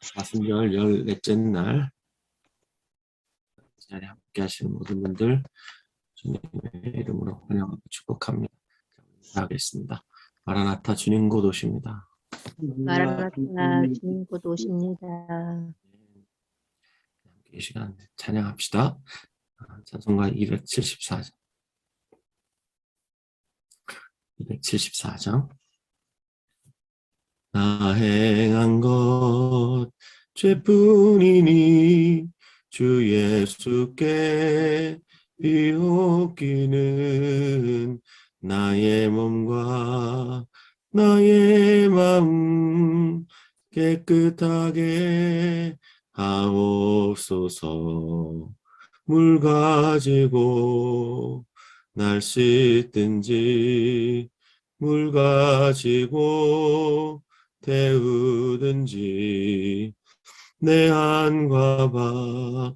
사순절 14째 날 자리에 함께 하시는 모든 분들 주님의 이름으로 환영하고 축복합니다. 인사하겠습니다. 마라나타 주님 곧 오십니다. 마라나타 주님 곧 오십니다. 이 시간 찬양합시다. 찬송가 274장 274장 나 행한 것 죄뿐이니 주 예수께 비옵기는 나의 몸과 나의 마음 깨끗하게 하옵소서. 물 가지고 날 씻든지 물 가지고 태우든지 내 안과 박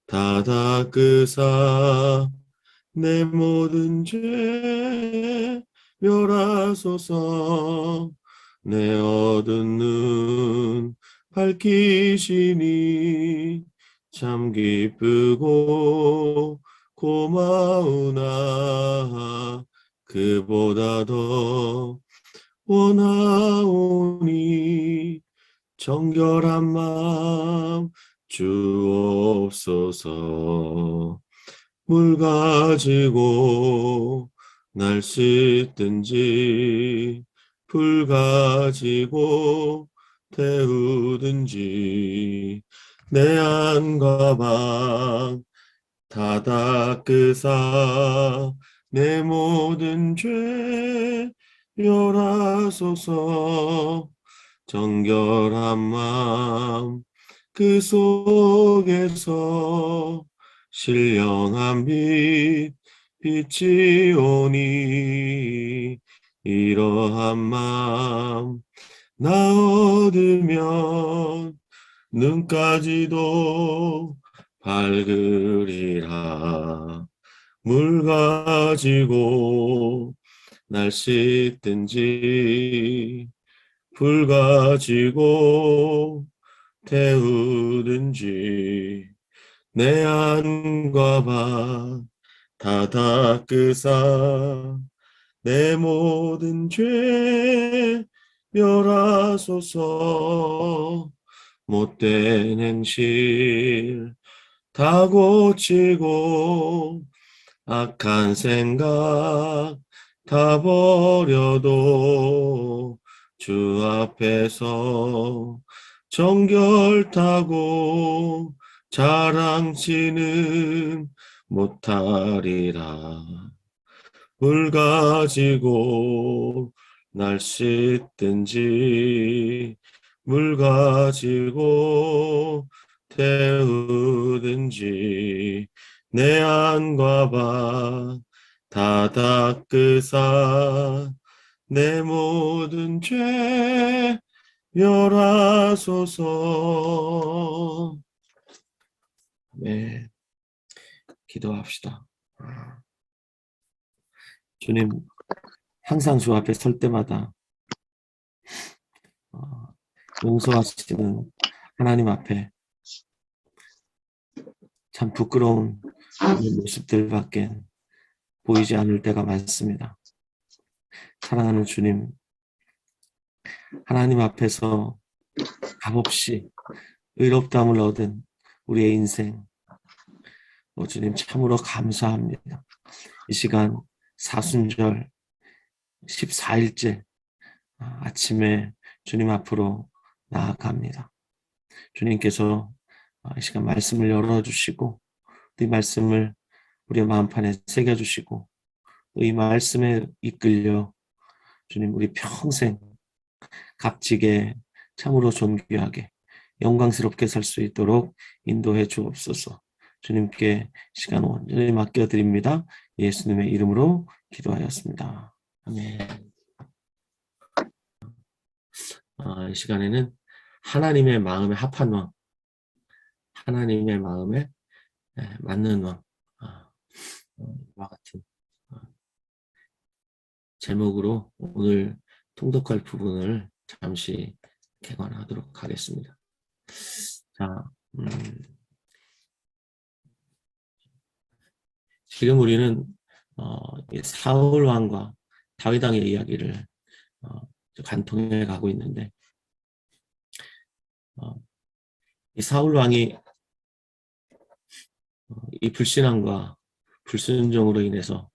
다 닦으사 내 모든 죄 멸하소서. 내 어두운 눈 밝히시니 참 기쁘고 고마우나 그보다 더 원하오니 정결한 마음 주옵소서. 물 가지고 날 씻든지 불 가지고 태우든지 내 안과 방 다 닦으사 내 모든 죄 멸하소서. 정결한 마음 그 속에서 신령한 빛 빛이 오니 이러한 마음 나 얻으면 눈까지도 밝으리라. 물 가지고 날 씻든지 불 가지고 태우든지 내 안과 방 다 닦으사 내 모든 죄 멸하소서. 못된 행실 다 고치고 악한 생각 다 버려도 주 앞에서 정결타고 자랑치는 못하리라. 물 가지고 날 씻든지 물 가지고 태우든지 내 안과 방 다 닦으사 내 모든 죄 멸하소서. 네, 기도합시다. 주님, 항상 주 앞에 설 때마다 용서하시는 하나님 앞에 참 부끄러운 모습들밖에 보이지 않을 때가 많습니다. 사랑하는 주님, 하나님 앞에서 값없이 의롭다함을 얻은 우리의 인생, 주님 참으로 감사합니다. 이 시간 사순절 14일째 아침에 주님 앞으로 나아갑니다. 주님께서 이 시간 말씀을 열어주시고 이 말씀을 우리의 마음판에 새겨주시고 이 말씀에 이끌려 주님 우리 평생 값지게 참으로 존귀하게 영광스럽게 살 수 있도록 인도해 주옵소서. 주님께 시간 온전히 맡겨드립니다. 예수님의 이름으로 기도하였습니다. 아멘. 이 시간에는 하나님의 마음에 합한 왕, 하나님의 마음에 맞는 왕, 와 같은 제목으로 오늘 통독할 부분을 잠시 개관하도록 하겠습니다. 자, 지금 우리는 이 사울 왕과 다윗 왕의 이야기를 관통해 가고 있는데, 이 사울 왕이 이 불신앙과 불순종으로 인해서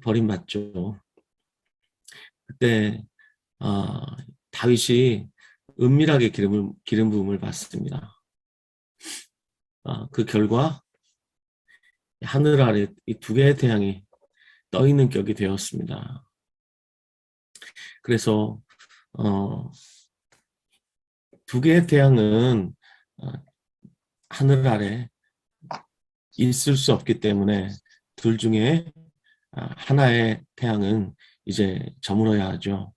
버림받죠. 그때 다윗이 은밀하게 기름 부음을 받습니다. 그 결과 하늘 아래 이 두 개의 태양이 떠 있는 격이 되었습니다. 그래서 두 개의 태양은 하늘 아래 있을 수 없기 때문에 둘 중에 하나의 태양은 이제 저물어야 하죠.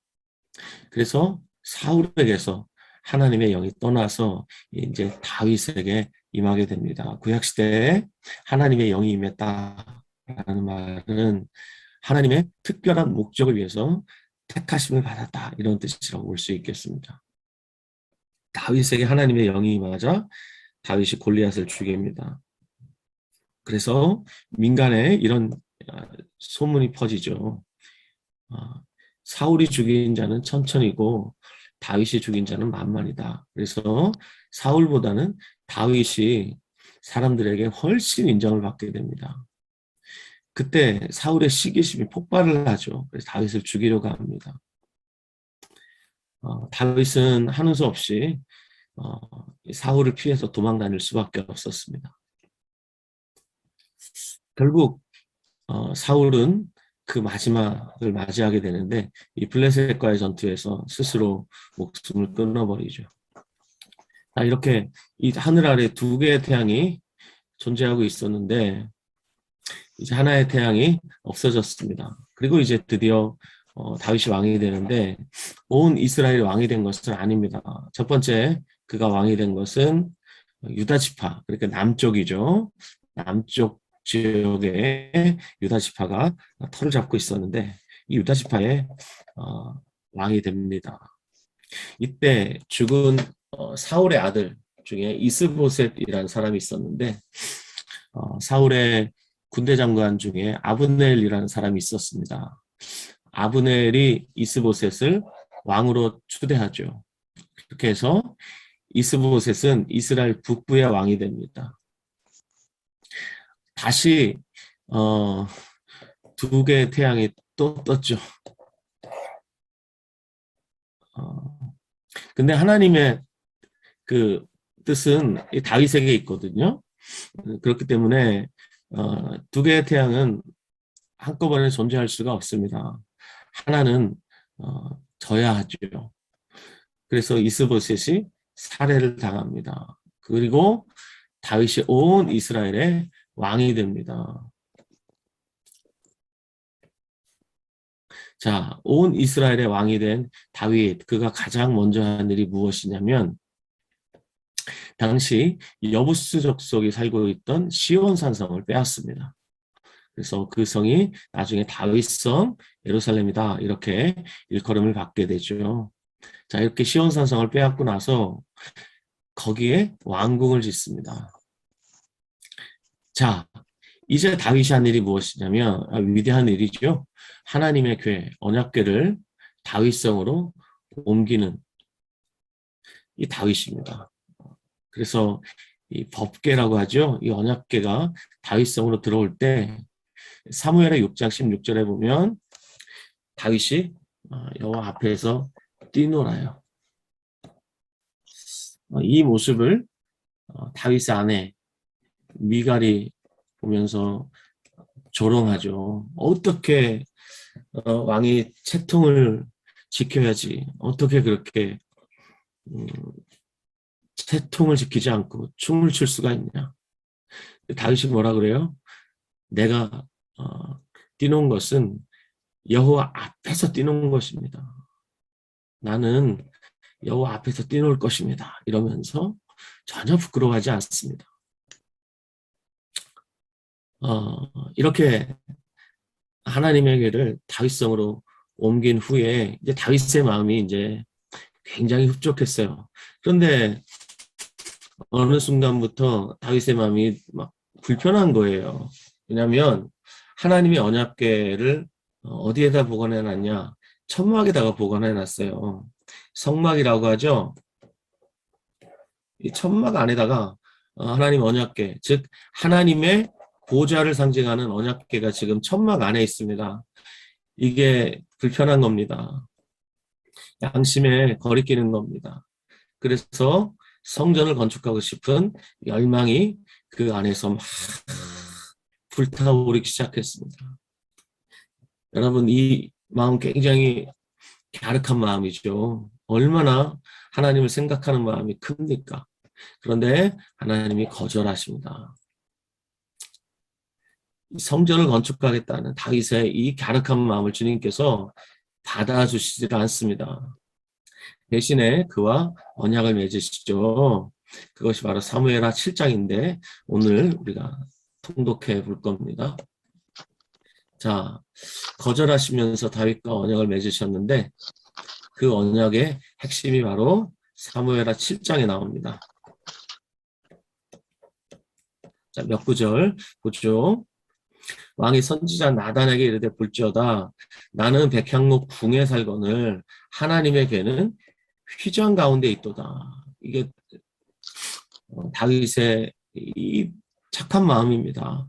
그래서 사울에게서 하나님의 영이 떠나서 이제 다윗에게 임하게 됩니다. 구약시대에 하나님의 영이 임했다라는 말은 하나님의 특별한 목적을 위해서 택하심을 받았다, 이런 뜻이라고 볼 수 있겠습니다. 다윗에게 하나님의 영이 임하자 다윗이 골리앗을 죽입니다. 그래서 민간에 이런 소문이 퍼지죠. 사울이 죽인 자는 천천이고 다윗이 죽인 자는 만만이다. 그래서 사울보다는 다윗이 사람들에게 훨씬 인정을 받게 됩니다. 그때 사울의 시기심이 폭발을 하죠. 그래서 다윗을 죽이려고 합니다. 다윗은 하는 수 없이 사울을 피해서 도망 다닐 수밖에 없었습니다. 결국 사울은 그 마지막을 맞이하게 되는데 이 블레셋과의 전투에서 스스로 목숨을 끊어버리죠. 이렇게 이 하늘 아래 두 개의 태양이 존재하고 있었는데 이제 하나의 태양이 없어졌습니다. 그리고 이제 드디어 다윗이 왕이 되는데 온 이스라엘이 왕이 된 것은 아닙니다. 첫 번째 그가 왕이 된 것은 유다 지파, 그러니까 남쪽이죠. 남쪽 지역에 유다 지파가 터를 잡고 있었는데 이 유다 지파의 왕이 됩니다. 이때 죽은 사울의 아들 중에 이스보셋이라는 사람이 있었는데 사울의 군대 장관 중에 아브넬이라는 사람이 있었습니다. 아브넬이 이스보셋을 왕으로 추대하죠. 그렇게 해서 이스보셋은 이스라엘 북부의 왕이 됩니다. 다시 두 개의 태양이 또 떴죠. 근데 하나님의 그 뜻은 이 다윗에게 있거든요. 그렇기 때문에 두 개의 태양은 한꺼번에 존재할 수가 없습니다. 하나는 져야 하죠. 그래서 이스보셋이 살해를 당합니다. 그리고 다윗이 온 이스라엘의 왕이 됩니다. 자, 온 이스라엘의 왕이 된 다윗, 그가 가장 먼저 한 일이 무엇이냐면 당시 여부스 족속이 살고 있던 시온 산성을 빼앗습니다. 그래서 그 성이 나중에 다윗성 예루살렘이다, 이렇게 일컬음을 받게 되죠. 자, 이렇게 시온 산성을 빼앗고 나서 거기에 왕궁을 짓습니다. 자, 이제 다윗이 한 일이 무엇이냐면 위대한 일이죠. 하나님의 궤, 언약궤를 다윗성으로 옮기는 이 다윗입니다. 그래서 이 법궤라고 하죠. 이 언약궤가 다윗성으로 들어올 때 사무엘의 6장 16절에 보면 다윗이 여호와 앞에서 뛰놀아요. 이 모습을 다윗의 아내 미갈이 보면서 조롱하죠. 어떻게 왕이 채통을 지켜야지 어떻게 그렇게 채통을 지키지 않고 춤을 출 수가 있냐. 다윗이 뭐라 그래요? 내가 뛰는 것은 여호와 앞에서 뛰는 것입니다. 나는 여호와 앞에서 뛰놀 것입니다. 이러면서 전혀 부끄러워하지 않습니다. 이렇게 하나님의 궤를 다윗성으로 옮긴 후에 이제 다윗의 마음이 이제 굉장히 흡족했어요. 그런데 어느 순간부터 다윗의 마음이 막 불편한 거예요. 왜냐하면 하나님이 언약궤를 어디에다 보관해 놨냐? 천막에다가 보관해 놨어요. 성막이라고 하죠. 이 천막 안에다가 하나님 언약궤, 즉 하나님의 보좌를 상징하는 언약궤가 지금 천막 안에 있습니다. 이게 불편한 겁니다. 양심에 거리끼는 겁니다. 그래서 성전을 건축하고 싶은 열망이 그 안에서 막 불타오르기 시작했습니다. 여러분, 이 마음 굉장히 갸륵한 마음이죠. 얼마나 하나님을 생각하는 마음이 큽니까? 그런데 하나님이 거절하십니다. 성전을 건축하겠다는 다윗의 이 갸륵한 마음을 주님께서 받아주시지 않습니다. 대신에 그와 언약을 맺으시죠. 그것이 바로 사무엘하 7장인데 오늘 우리가 통독해 볼 겁니다. 자, 거절하시면서 다윗과 언약을 맺으셨는데 그 언약의 핵심이 바로 사무엘하 7장에 나옵니다. 자, 몇 구절 보죠. 왕이 선지자 나단에게 이르되 볼지어다 나는 백향목 궁에 살거늘 하나님의 궤는 휘장 가운데 있도다. 이게 다윗의 이 착한 마음입니다.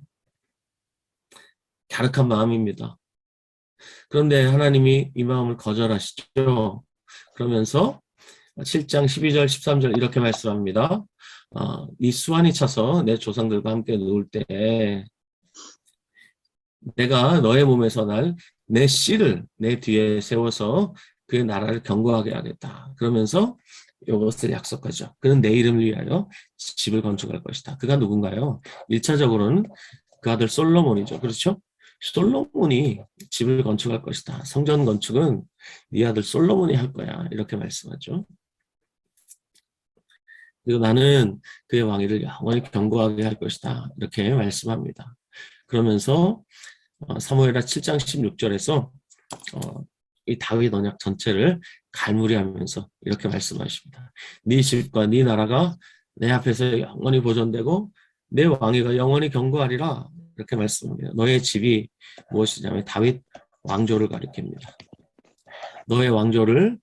갸륵한 마음입니다. 그런데 하나님이 이 마음을 거절하시죠. 그러면서 7장 12절 13절 이렇게 말씀합니다. 이 수완이 차서 내 조상들과 함께 누울 때 내가 너의 몸에서 날 내 씨를 내 뒤에 세워서 그의 나라를 견고하게 하겠다. 그러면서 이것을 약속하죠. 그는 내 이름을 위하여 집을 건축할 것이다. 그가 누군가요? 1차적으로는 그 아들 솔로몬이죠. 그렇죠? 솔로몬이 집을 건축할 것이다. 성전 건축은 네 아들 솔로몬이 할 거야. 이렇게 말씀하죠. 그리고 나는 그의 왕위를 영원히 견고하게 할 것이다. 이렇게 말씀합니다. 그러면서 사무엘하 7장 16절에서 이 다윗 언약 전체를 갈무리하면서 이렇게 말씀하십니다. 네 집과 네 나라가 내 앞에서 영원히 보존되고 내 왕위가 영원히 견고하리라. 이렇게 말씀합니다. 너의 집이 무엇이냐면 다윗 왕조를 가리킵니다. 너의 왕조를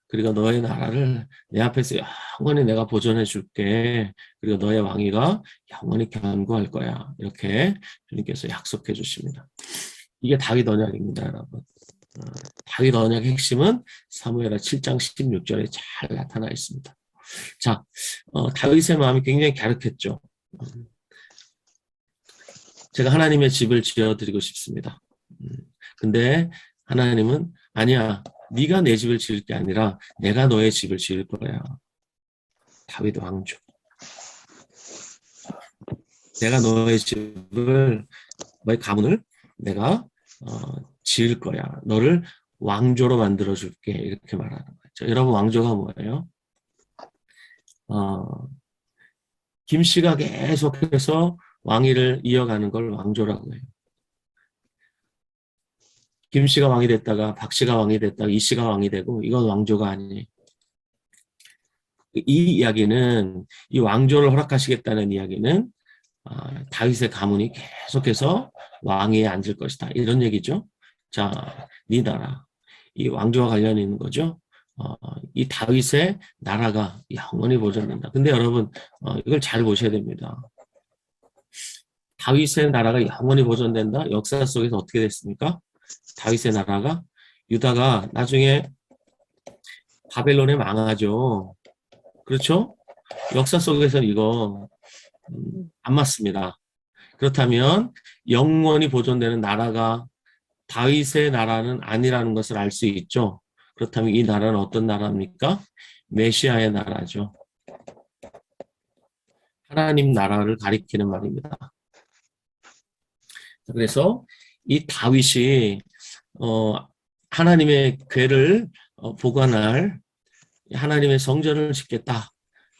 그리고 너의 나라를 내 앞에서 영원히 내가 보존해 줄게. 그리고 너의 왕위가 영원히 견고할 거야. 이렇게 주님께서 약속해 주십니다. 이게 다윗 언약입니다, 여러분. 다윗 언약의 핵심은 사무엘하 7장 16절에 잘 나타나 있습니다. 자, 다윗의 마음이 굉장히 갸륵했죠. 제가 하나님의 집을 지어드리고 싶습니다. 근데 하나님은 아니야. 네가 내 집을 지을 게 아니라 내가 너의 집을 지을 거야. 다윗 왕조. 내가 너의 집을 너의 가문을 내가 지을 거야. 너를 왕조로 만들어 줄게. 이렇게 말하는 거죠. 여러분 왕조가 뭐예요? 김 씨가 계속해서 왕위를 이어가는 걸 왕조라고 해요. 김 씨가 왕이 됐다가 박 씨가 왕이 됐다가 이 씨가 왕이 되고 이건 왕조가 아니에요. 이 이야기는 이 왕조를 허락하시겠다는 이야기는 다윗의 가문이 계속해서 왕위에 앉을 것이다. 이런 얘기죠. 자, 네 나라. 이 왕조와 관련이 있는 거죠. 이 다윗의 나라가 영원히 보존된다. 근데 여러분 이걸 잘 보셔야 됩니다. 다윗의 나라가 영원히 보존된다. 역사 속에서 어떻게 됐습니까? 다윗의 나라가 유다가 나중에 바벨론에 망하죠. 그렇죠? 역사 속에서는 이거 안 맞습니다. 그렇다면 영원히 보존되는 나라가 다윗의 나라는 아니라는 것을 알 수 있죠. 그렇다면 이 나라는 어떤 나라입니까? 메시아의 나라죠. 하나님 나라를 가리키는 말입니다. 그래서 이 다윗이 하나님의 궤를 보관할 하나님의 성전을 짓겠다.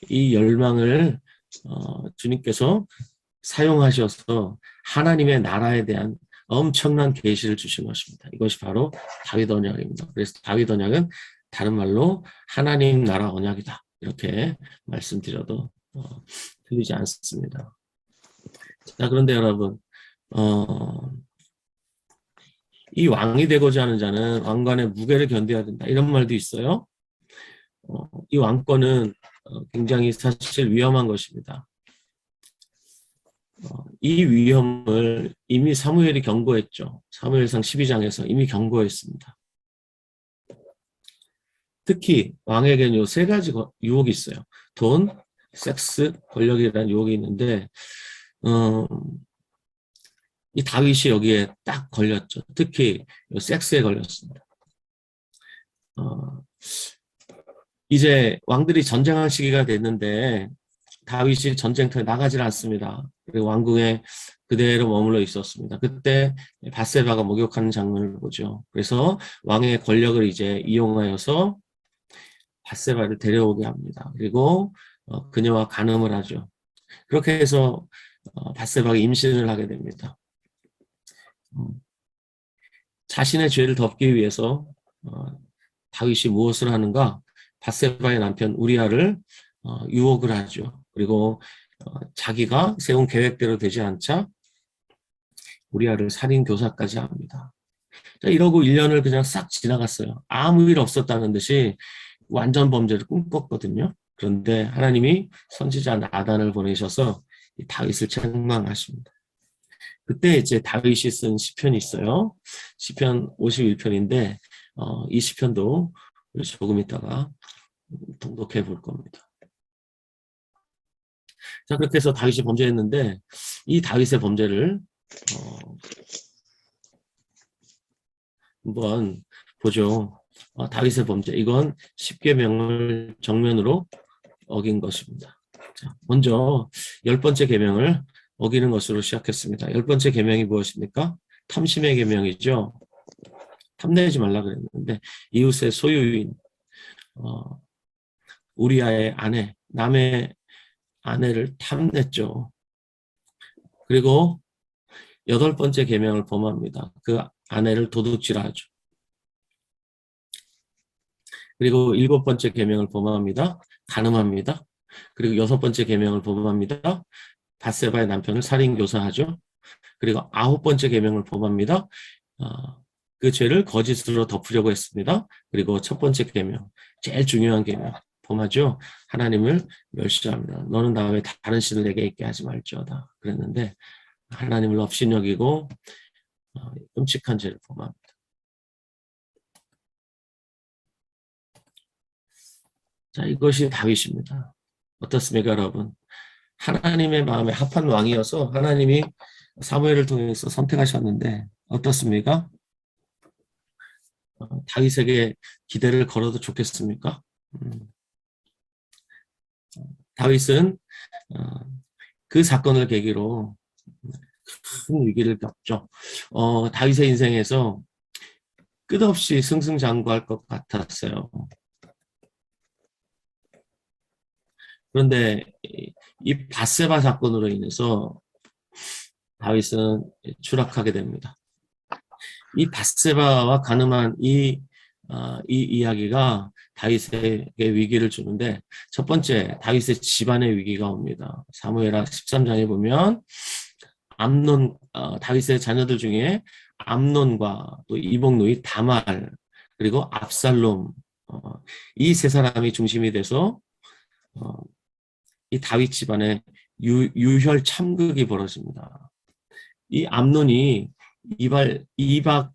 이 열망을 주님께서 사용하셔서 하나님의 나라에 대한 엄청난 계시를 주신 것입니다. 이것이 바로 다윗 언약입니다. 그래서 다윗 언약은 다른 말로 하나님 나라 언약이다. 이렇게 말씀드려도 틀리지 않습니다. 자, 그런데 여러분, 이 왕이 되고자 하는 자는 왕관의 무게를 견뎌야 된다. 이런 말도 있어요. 이 왕권은 굉장히 사실 위험한 것입니다. 이 위험을 이미 사무엘이 경고했죠. 사무엘상 12장에서 이미 경고했습니다. 특히 왕에게는 요 세 가지 유혹이 있어요. 돈, 섹스, 권력이라는 유혹이 있는데 이 다윗이 여기에 딱 걸렸죠. 특히 요 섹스에 걸렸습니다. 이제 왕들이 전쟁할 시기가 됐는데 다윗이 전쟁터에 나가질 않습니다. 그리고 왕궁에 그대로 머물러 있었습니다. 그때 밧세바가 목욕하는 장면을 보죠. 그래서 왕의 권력을 이제 이용하여서 밧세바를 데려오게 합니다. 그리고 그녀와 간음을 하죠. 그렇게 해서 밧세바가 임신을 하게 됩니다. 자신의 죄를 덮기 위해서 다윗이 무엇을 하는가? 밧세바의 남편 우리아를 유혹을 하죠. 그리고 자기가 세운 계획대로 되지 않자 우리아를 살인 교사까지 합니다. 자, 이러고 1년을 그냥 싹 지나갔어요. 아무 일 없었다는 듯이 완전 범죄를 꿈꿨거든요. 그런데 하나님이 선지자 나단을 보내셔서 다윗을 책망하십니다. 그때 이제 다윗이 쓴 시편이 있어요. 시편 51편인데 이 시편도 조금 있다가 통독해 볼 겁니다. 자, 그렇게 해서 다윗이 범죄했는데 이 다윗의 범죄를 한번 보죠. 다윗의 범죄, 이건 십계명을 정면으로 어긴 것입니다. 자, 먼저 10번째 계명을 어기는 것으로 시작했습니다. 10번째 계명이 무엇입니까? 탐심의 계명이죠. 탐내지 말라 그랬는데 이웃의 소유인 우리아의 아내, 남의 아내를 탐냈죠. 그리고 8번째 계명을 범합니다. 그 아내를 도둑질하죠. 그리고 7번째 계명을 범합니다. 간음합니다. 그리고 6번째 계명을 범합니다. 밧세바의 남편을 살인교사하죠. 그리고 9번째 계명을 범합니다. 그 죄를 거짓으로 덮으려고 했습니다. 그리고 첫 번째 계명, 제일 중요한 계명 범하죠. 하나님을 멸시합니다. 너는 다음에 다른 신을 내게 있게 하지 말지어다 그랬는데 하나님을 업신여기고 끔찍한 죄를 범합니다. 자, 이것이 다윗입니다. 어떻습니까, 여러분? 하나님의 마음에 합한 왕이어서 하나님이 사무엘을 통해서 선택하셨는데 어떻습니까? 다윗에게 기대를 걸어도 좋겠습니까? 다윗은 그 사건을 계기로 큰 위기를 겪죠. 다윗의 인생에서 끝없이 승승장구할 것 같았어요. 그런데 이 밧세바 사건으로 인해서 다윗은 추락하게 됩니다. 이 밧세바와 간음한 이 이야기가 다윗에게 위기를 주는데 첫 번째 다윗의 집안의 위기가 옵니다. 사무엘하 13장에 보면 암논 다윗의 자녀들 중에 암논과 또 이복누이 다말 그리고 압살롬 이 세 사람이 중심이 돼서 이 다윗 집안에 유혈 참극이 벌어집니다. 이 암논이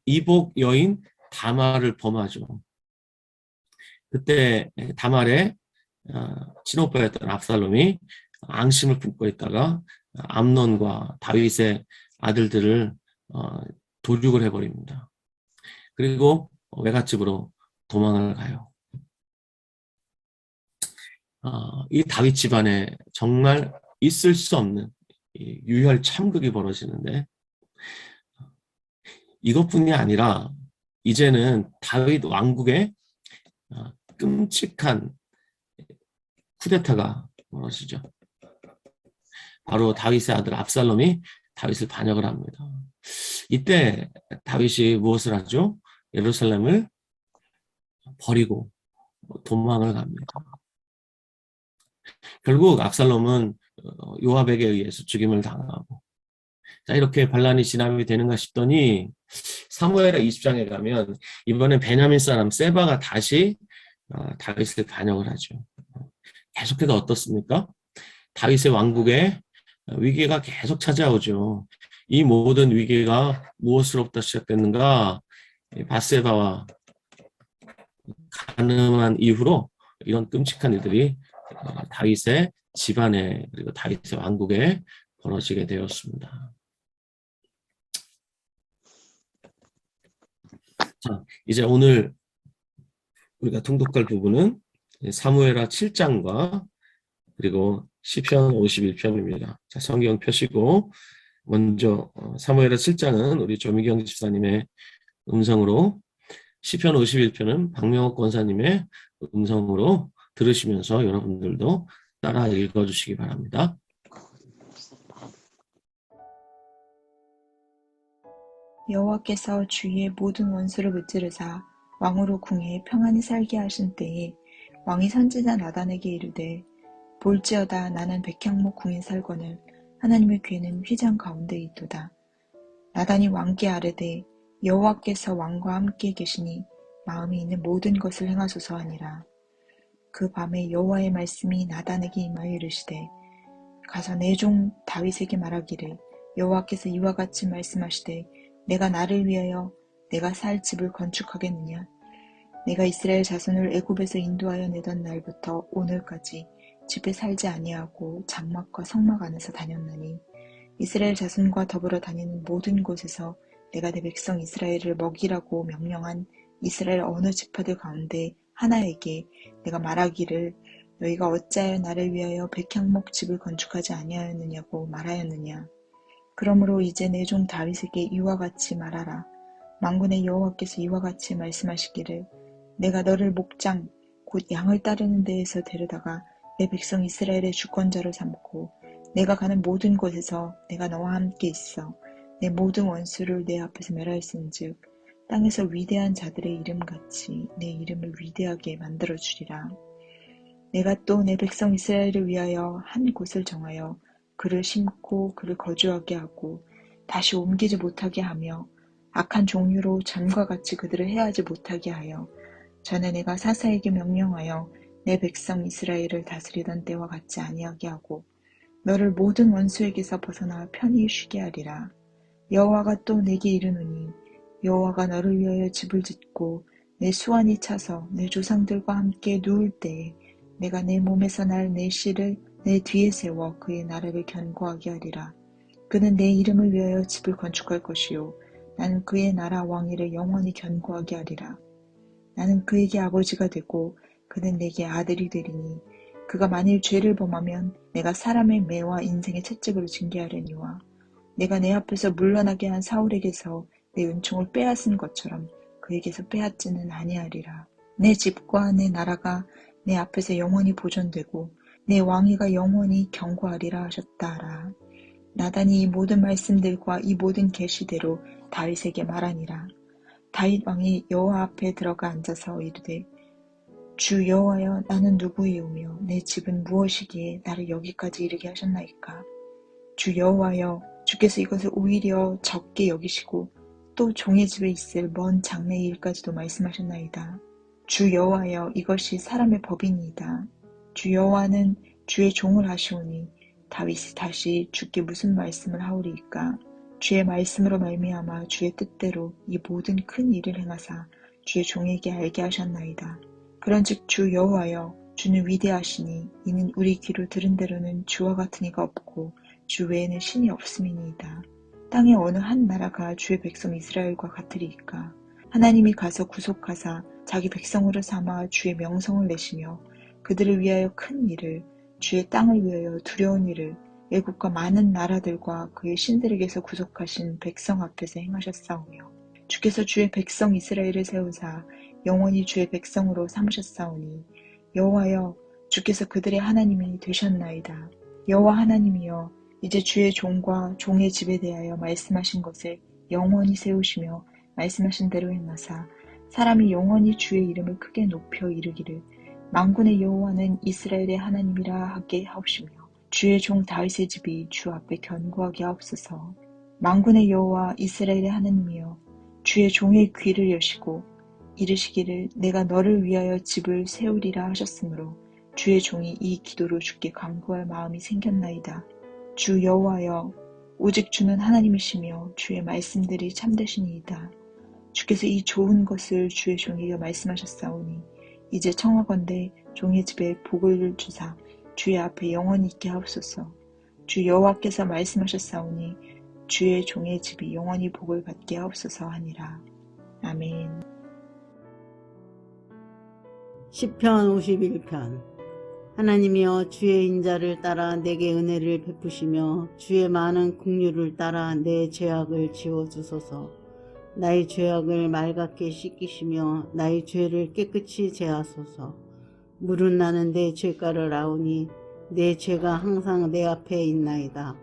이복 여인 다말을 범하죠. 그때 다말의 친오빠였던 압살롬이 앙심을 품고 있다가 암논과 다윗의 아들들을 도륙을 해버립니다. 그리고 외갓집으로 도망을 가요. 이 다윗 집안에 정말 있을 수 없는 유혈 참극이 벌어지는데 이것뿐이 아니라 이제는 다윗 왕국에 끔찍한 쿠데타가 벌어지죠. 바로 다윗의 아들 압살롬이 다윗을 반역을 합니다. 이때 다윗이 무엇을 하죠? 예루살렘을 버리고 도망을 갑니다. 결국 압살롬은 요압에게 의해서 죽임을 당하고, 자, 이렇게 반란이 진압이 되는가 싶더니 사무엘하 20장에 가면 이번엔 베냐민 사람 세바가 다시 다윗을 반역을 하죠. 계속해서 어떻습니까? 다윗의 왕국에 위기가 계속 찾아오죠. 이 모든 위기가 무엇으로부터 시작됐는가? 바세바와 간음한 이후로 이런 끔찍한 일들이 다윗의 집안에 그리고 다윗의 왕국에 벌어지게 되었습니다. 자, 이제 오늘 우리가 통독할 부분은 사무엘하 7장과 그리고 시편 51편입니다. 자, 성경 펴시고 먼저 사무엘하 7장은 우리 조미경 집사님의 음성으로, 시편 51편은 박명옥 권사님의 음성으로 들으시면서 여러분들도 따라 읽어주시기 바랍니다. 여호와께서 주의 모든 원수를 무찌르사 왕으로 궁에 평안히 살게 하신 때에 왕이 선지자 나단에게 이르되 볼지어다 나는 백향목 궁에 살거늘 하나님의 궤는 휘장 가운데 있도다. 나단이 왕께 아뢰되 여호와께서 왕과 함께 계시니 마음이 있는 모든 것을 행하소서 하니라. 그 밤에 여호와의 말씀이 나단에게 임하여 이르시되 가서 내 종 다윗에게 말하기를 여호와께서 이와 같이 말씀하시되 내가 나를 위하여 내가 살 집을 건축하겠느냐. 내가 이스라엘 자손을 애굽에서 인도하여 내던 날부터 오늘까지 집에 살지 아니하고 장막과 성막 안에서 다녔나니 이스라엘 자손과 더불어 다니는 모든 곳에서 내가 내 백성 이스라엘을 먹이라고 명령한 이스라엘 어느 지파들 가운데 하나에게 내가 말하기를 너희가 어찌하여 나를 위하여 백향목 집을 건축하지 아니하였느냐고 말하였느냐. 그러므로 이제 내 종 다윗에게 이와 같이 말하라. 만군의 여호와께서 이와 같이 말씀하시기를 내가 너를 목장 곧 양을 따르는 데에서 데려다가 내 백성 이스라엘의 주권자로 삼고 내가 가는 모든 곳에서 내가 너와 함께 있어 내 모든 원수를 내 앞에서 멸하였은즉 땅에서 위대한 자들의 이름같이 내 이름을 위대하게 만들어주리라. 내가 또 내 백성 이스라엘을 위하여 한 곳을 정하여 그를 심고 그를 거주하게 하고 다시 옮기지 못하게 하며 악한 종류로 전과 같이 그들을 해하지 못하게 하여 전에 내가 사사에게 명령하여 내 백성 이스라엘을 다스리던 때와 같지 아니하게 하고 너를 모든 원수에게서 벗어나 편히 쉬게 하리라. 여호와가 또 내게 이르노니 여호와가 너를 위하여 집을 짓고 내 수완이 차서 내 조상들과 함께 누울 때에 내가 내 몸에서 날 내 씨를 내 뒤에 세워 그의 나라를 견고하게 하리라. 그는 내 이름을 위하여 집을 건축할 것이요 나는 그의 나라 왕위를 영원히 견고하게 하리라. 나는 그에게 아버지가 되고 그는 내게 아들이 되리니 그가 만일 죄를 범하면 내가 사람의 매와 인생의 채찍으로 징계하려니와 내가 내 앞에서 물러나게 한 사울에게서 내 은총을 빼앗은 것처럼 그에게서 빼앗지는 아니하리라. 내 집과 내 나라가 내 앞에서 영원히 보존되고 내 왕위가 영원히 견고하리라 하셨다라. 나단이 이 모든 말씀들과 이 모든 계시대로 다윗에게 말하니라. 다윗 왕이 여호와 앞에 들어가 앉아서 이르되 주 여호와여 나는 누구이오며 내 집은 무엇이기에 나를 여기까지 이르게 하셨나이까. 주 여호와여 주께서 이것을 오히려 적게 여기시고 또 종의 집에 있을 먼 장래의 일까지도 말씀하셨나이다. 주 여호와여 이것이 사람의 법이니이다. 주 여호와는 주의 종을 하시오니 다윗이 다시 주께 무슨 말씀을 하오리이까. 주의 말씀으로 말미암아 주의 뜻대로 이 모든 큰 일을 행하사 주의 종에게 알게 하셨나이다. 그런즉 주 여호와여 주는 위대하시니 이는 우리 귀로 들은 대로는 주와 같은 이가 없고 주 외에는 신이 없음이니이다. 땅의 어느 한 나라가 주의 백성 이스라엘과 같으리이까. 하나님이 가서 구속하사 자기 백성으로 삼아 주의 명성을 내시며 그들을 위하여 큰 일을 주의 땅을 위하여 두려운 일을 애국과 많은 나라들과 그의 신들에게서 구속하신 백성 앞에서 행하셨사오며 주께서 주의 백성 이스라엘을 세우사 영원히 주의 백성으로 삼으셨사오니 여호와여 주께서 그들의 하나님이 되셨나이다. 여호와 하나님이여 이제 주의 종과 종의 집에 대하여 말씀하신 것을 영원히 세우시며 말씀하신 대로 행하사 사람이 영원히 주의 이름을 크게 높여 이르기를 만군의 여호와는 이스라엘의 하나님이라 하게 하옵시며 주의 종 다윗의 집이 주 앞에 견고하게 하옵소서. 만군의 여호와 이스라엘의 하나님이여 주의 종의 귀를 여시고 이르시기를 내가 너를 위하여 집을 세우리라 하셨으므로 주의 종이 이 기도로 주께 간구할 마음이 생겼나이다. 주 여호와여 오직 주는 하나님이시며 주의 말씀들이 참되시니이다. 주께서 이 좋은 것을 주의 종에게 말씀하셨사오니 이제 청하건대 종의 집에 복을 주사 주의 앞에 영원히 있게 하옵소서. 주 여호와께서 말씀하셨사오니 주의 종의 집이 영원히 복을 받게 하옵소서 하니라. 아멘. 시편 51편. 하나님이여 주의 인자를 따라 내게 은혜를 베푸시며 주의 많은 긍휼을 따라 내 죄악을 지워주소서. 나의 죄악을 맑게 씻기시며 나의 죄를 깨끗이 제하소서. 물은 나는 내 죄가를 아오니 내 죄가 항상 내 앞에 있나이다.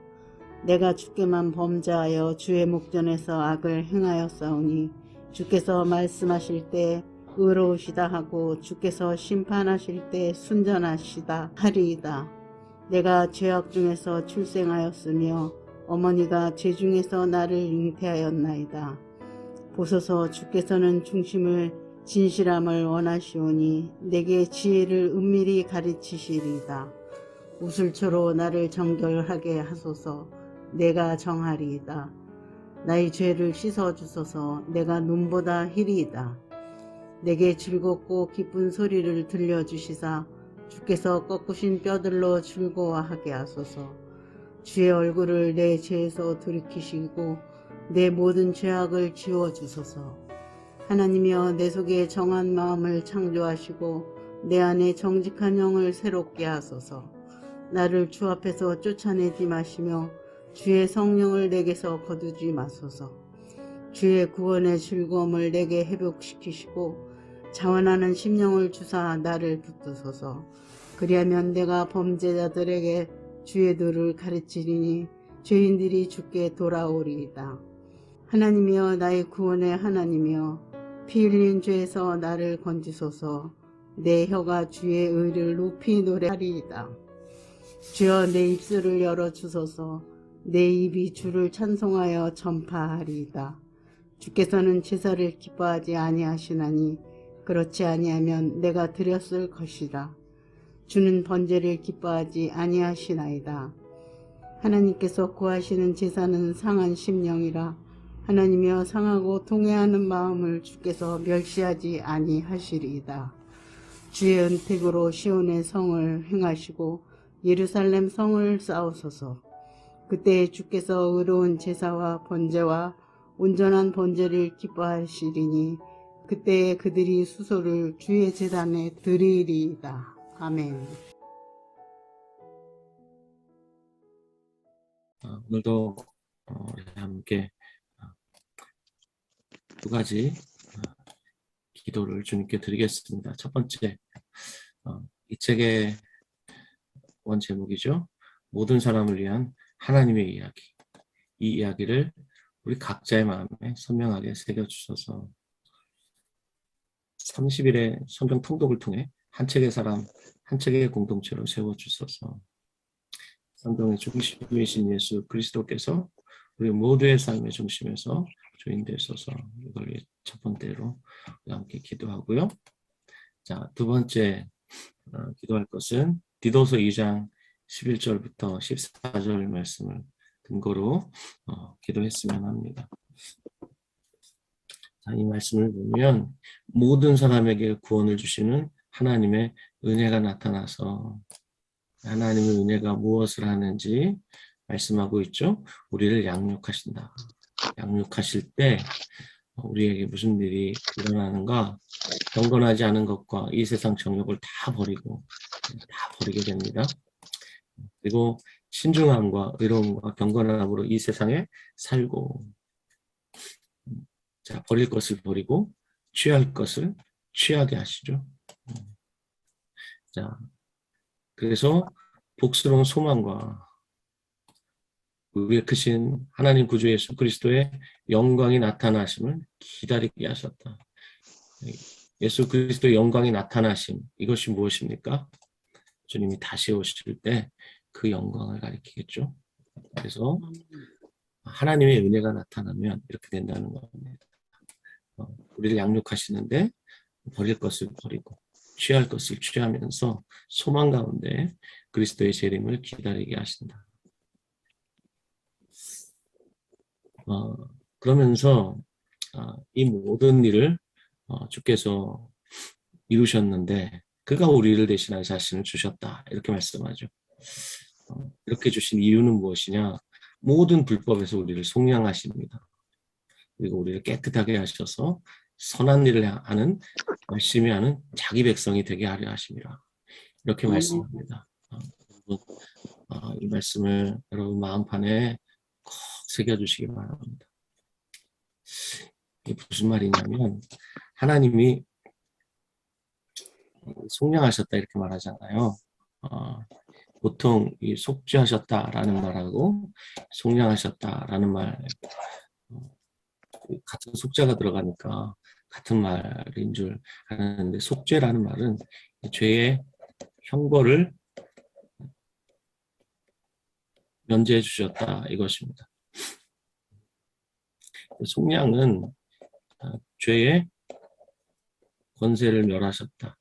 내가 주께만 범죄하여 주의 목전에서 악을 행하였사오니 주께서 말씀하실 때 의로우시다 하고 주께서 심판하실 때 순전하시다 하리이다. 내가 죄악 중에서 출생하였으며 어머니가 죄 중에서 나를 잉태하였나이다. 보소서 주께서는 중심을 진실함을 원하시오니 내게 지혜를 은밀히 가르치시리이다. 우슬초로 나를 정결하게 하소서. 내가 정하리이다. 나의 죄를 씻어주소서. 내가 눈보다 희리이다. 내게 즐겁고 기쁜 소리를 들려주시사 주께서 꺾으신 뼈들로 즐거워하게 하소서. 주의 얼굴을 내 죄에서 돌이키시고 내 모든 죄악을 지워주소서. 하나님이여 내 속에 정한 마음을 창조하시고 내 안에 정직한 영을 새롭게 하소서. 나를 주 앞에서 쫓아내지 마시며 주의 성령을 내게서 거두지 마소서. 주의 구원의 즐거움을 내게 회복시키시고 자원하는 심령을 주사 나를 붙드소서. 그리하면 내가 범죄자들에게 주의 도를 가르치리니 죄인들이 주께 돌아오리이다. 하나님이여 나의 구원의 하나님이여 피 흘린 죄에서 나를 건지소서. 내 혀가 주의 의를 높이 노래하리이다. 주여 내 입술을 열어주소서. 내 입이 주를 찬송하여 전파하리이다. 주께서는 제사를 기뻐하지 아니하시나니 그렇지 아니하면 내가 드렸을 것이다. 주는 번제를 기뻐하지 아니하시나이다. 하나님께서 구하시는 제사는 상한 심령이라. 하나님이여 상하고 통회하는 마음을 주께서 멸시하지 아니하시리이다. 주의 은택으로 시온의 성을 행하시고 예루살렘 성을 쌓으소서. 그때 주께서 의로운 제사와 번제와 온전한 번제를 기뻐하시리니 그때 그들이 수소를 주의 제단에 드리리이다. 아멘. 오늘도 우리 함께 두 가지 기도를 주님께 드리겠습니다. 첫 번째, 이 책의 원 제목이죠. 모든 사람을 위한 하나님의 이야기. 이 이야기를 우리 각자의 마음에 선명하게 새겨주셔서 30일의 성경 통독을 통해 한 책의 사람, 한 책의 공동체로 세워주셔서 성경의 중심이신 예수 그리스도께서 우리 모두의 삶의 중심에서 주인 되셔서 이걸 첫 번째로 함께 기도하고요. 자, 두 번째 기도할 것은 디도서 2장 11절부터 14절 말씀을 근거로 기도했으면 합니다. 자, 이 말씀을 보면 모든 사람에게 구원을 주시는 하나님의 은혜가 나타나서 하나님의 은혜가 무엇을 하는지 말씀하고 있죠. 우리를 양육하신다. 양육하실 때 우리에게 무슨 일이 일어나는가? 경건하지 않은 것과 이 세상 정욕을 다 버리게 됩니다. 그리고 신중함과 의로움과 경건함으로 이 세상에 살고, 자, 버릴 것을 버리고 취할 것을 취하게 하시죠. 자, 그래서 복스러운 소망과 우리의 크신 하나님 구주 예수 그리스도의 영광이 나타나심을 기다리게 하셨다. 예수 그리스도의 영광이 나타나심, 이것이 무엇입니까? 주님이 다시 오실 때 그 영광을 가리키겠죠. 그래서 하나님의 은혜가 나타나면 이렇게 된다는 겁니다. 우리를 양육하시는데 버릴 것을 버리고 취할 것을 취하면서 소망 가운데 그리스도의 재림을 기다리게 하신다. 그러면서 이 모든 일을 주께서 이루셨는데 그가 우리를 대신하여 자신을 주셨다, 이렇게 말씀하죠. 이렇게 주신 이유는 무엇이냐? 모든 불법에서 우리를 속량하십니다. 그리고 우리를 깨끗하게 하셔서 선한 일을 하는, 열심히 하는 자기 백성이 되게 하려 하심이라, 이렇게 말씀합니다. 이 말씀을 여러분 마음판에 꼭 새겨주시기 바랍니다. 이게 무슨 말이냐면, 하나님이 속량하셨다 이렇게 말하잖아요. 보통 이 속죄하셨다라는 말하고 속량하셨다라는 말, 같은 속죄가 들어가니까 같은 말인 줄 아는데, 속죄라는 말은 죄의 형벌을 면제해 주셨다, 이것입니다. 속량은 죄의 권세를 멸하셨다,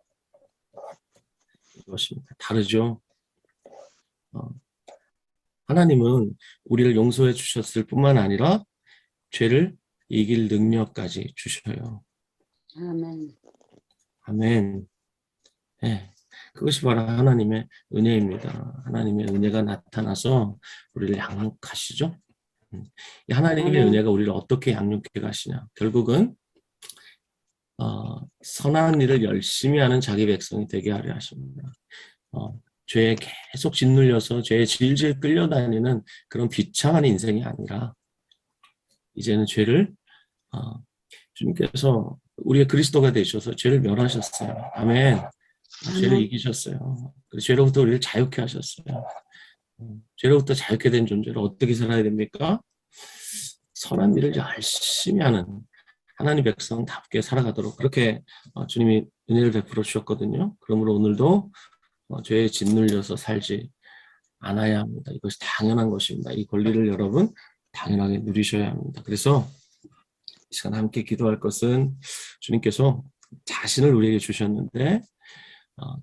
이것입니다. 다르죠? 하나님은 우리를 용서해 주셨을 뿐만 아니라 죄를 이길 능력까지 주셔요. 아멘. 아멘. 네, 그것이 바로 하나님의 은혜입니다. 하나님의 은혜가 나타나서 우리를 양육하시죠. 이 하나님의 은혜가 우리를 어떻게 양육해 가시냐? 결국은 선한 일을 열심히 하는 자기 백성이 되게 하려 하십니다. 죄에 계속 짓눌려서 죄에 질질 끌려다니는 그런 비참한 인생이 아니라, 이제는 죄를 주님께서 우리의 그리스도가 되셔서 죄를 멸하셨어요. 아멘. 죄를 이기셨어요. 죄로부터 우리를 자유케 하셨어요. 죄로부터 자유케 된 존재로 어떻게 살아야 됩니까? 선한 일을 열심히 하는 하나님 백성답게 살아가도록, 그렇게 주님이 은혜를 베풀어 주셨거든요. 그러므로 오늘도 죄에 짓눌려서 살지 않아야 합니다. 이것이 당연한 것입니다. 이 권리를 여러분 당연하게 누리셔야 합니다. 그래서 이 시간 함께 기도할 것은, 주님께서 자신을 우리에게 주셨는데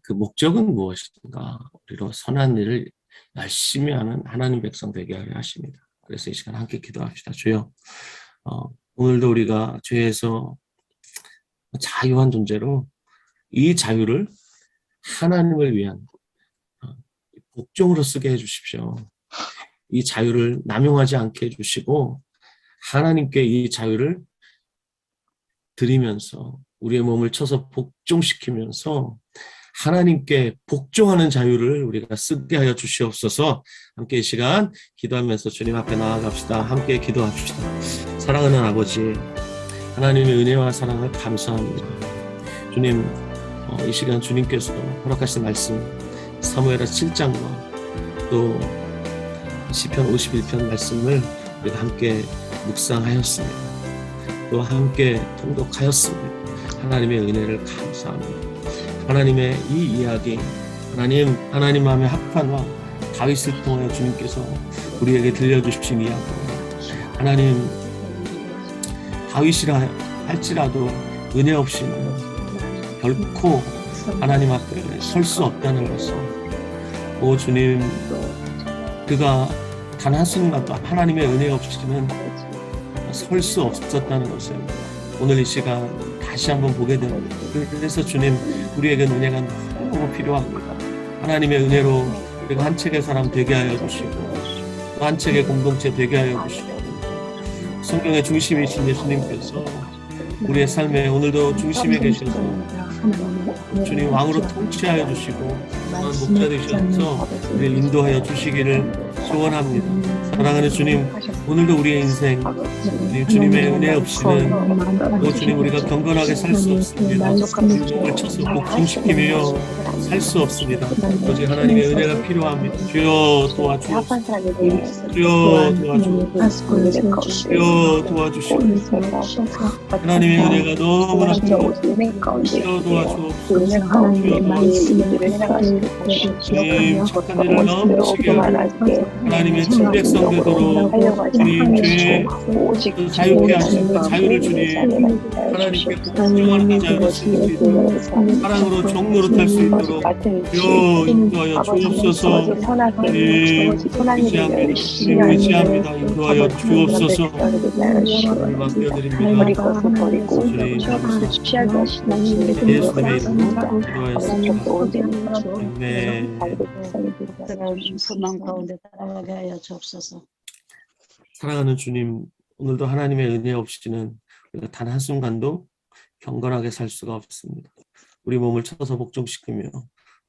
그 목적은 무엇인가? 우리로 선한 일을 열심히 하는 하나님 백성 되게 하려 하십니다. 그래서 이 시간 함께 기도합시다. 주여, 오늘도 우리가 죄에서 자유한 존재로 이 자유를 하나님을 위한 복종으로 쓰게 해주십시오. 이 자유를 남용하지 않게 해주시고 하나님께 이 자유를 드리면서 우리의 몸을 쳐서 복종시키면서 하나님께 복종하는 자유를 우리가 쓰게 하여 주시옵소서. 함께 이 시간 기도하면서 주님 앞에 나아갑시다. 함께 기도합시다. 사랑하는 아버지, 하나님의 은혜와 사랑을 감사합니다. 주님, 이 시간 주님께서 허락하신 말씀 사무엘하 7장과 또 시편 51편 말씀을 우리가 함께 묵상하였습니다. 또 함께 통독하였습니다. 하나님의 은혜를 감사합니다. 하나님의 이 이야기, 하나님 마음의 합판과 다윗을 통해 주님께서 우리에게 들려주신 이야기, 하나님 다윗이라 할지라도 은혜 없이는 결코 하나님 앞에 설 수 없다는 것을, 오 주님, 그가 단 한순간도 하나님의 은혜 없이는 설 수 없었다는 것을 오늘 이 시간 다시 한번 보게 됩니다. 그래서 주님, 우리에게는 은혜가 너무 필요합니다. 하나님의 은혜로 우리가 한 책의 사람 되게 하여 주시고 또 한 책의 공동체 되게 하여 주시고, 성경의 중심이신 예수님께서 우리의 삶에 오늘도 중심에 계셔서 주님 왕으로 통치하여 주시고 목자 되셔서 우리를 인도하여 주시기를 소원합니다. 사랑하는 주님, 오늘도 우리의 인생 주님의 은혜 없이는 주님 우리가 경건하게 살 수 없습니다. 몸을 쳐서 복종시키며 살 수 없습니다. 오직 하나님의 은혜가 필요합니다. 주여 도와주옵소서. 주여 도와주옵소서. 주여 도와주시옵소서. 하나님의 은혜가 너무나 필요합니다. 주여 도와주옵소서. 주님 착한 일을 넘치게 하나님의 친백성 되도록 주님 죄에 자유케 하시고 자유를 주님 하나님께 복종하는 자가 될 수 있도록 사랑으로 종노릇할 수 있도록 주여 인도하여 주옵소서. 주님 의지합니다. 인도하여 주옵소서. 맡겨드립니다. 주님 예수님의 이름으로 기도하였습니다. 아멘. 소망 가운데 따라가게 하여 주옵소서. 사랑하는 주님, 오늘도 하나님의 은혜 없이는 우리가 단 한순간도 경건하게 살 수가 없습니다. 우리 몸을 쳐서 복종시키며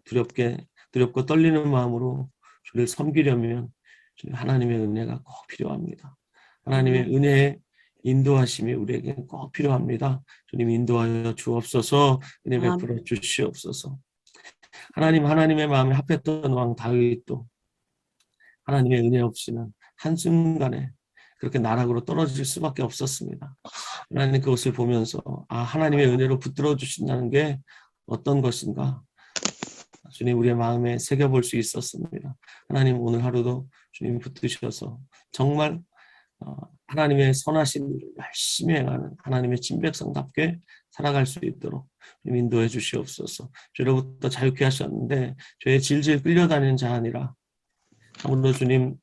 두렵고 떨리는 마음으로 주를 섬기려면 주님 하나님의 은혜가 꼭 필요합니다. 하나님의 은혜의 인도하심이 우리에게 꼭 필요합니다. 주님 인도하여 주옵소서. 은혜 베풀어 주시옵소서. 하나님의 마음에 합했던 왕 다윗도 하나님의 은혜 없이는 한순간에 그렇게 나락으로 떨어질 수밖에 없었습니다. 하나님 그것을 보면서 하나님의 은혜로 붙들어 주신다는 게 어떤 것인가 주님 우리의 마음에 새겨볼 수 있었습니다. 하나님 오늘 하루도 주님 붙드셔서 정말 하나님의 선하신 일을 열심히 행하는 하나님의 친백성답게 살아갈 수 있도록 주님 인도해 주시옵소서. 죄로부터 자유케 하셨는데 죄에 질질 끌려다니는 자 아니라 아무래도 주님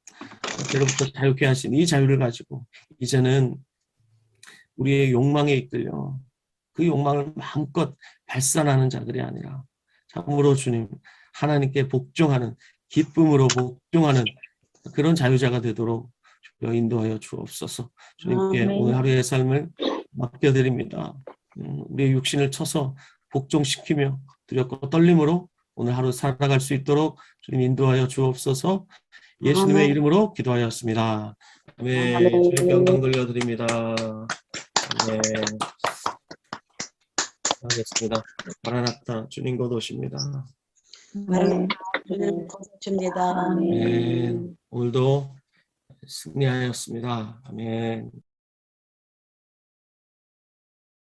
죄로부터 자유케 하신 이 자유를 가지고 이제는 우리의 욕망에 이끌려 그 욕망을 마음껏 발산하는 자들이 아니라 참으로 주님 하나님께 복종하는 기쁨으로 복종하는 그런 자유자가 되도록 주여 인도하여 주옵소서. 주님께 오늘 하루의 삶을 맡겨드립니다. 우리의 육신을 쳐서 복종시키며 두렵고 떨림으로 오늘 하루 살아갈 수 있도록 주님 인도하여 주옵소서. 예수님의 이름으로 기도하였습니다. 아멘. 주님께 영광 돌려드립니다. 네. 하겠습니다. 마라나타 주님 곧 오십니다. 주님 고맙습니다. 아멘. 오늘도 승리하였습니다. 아멘.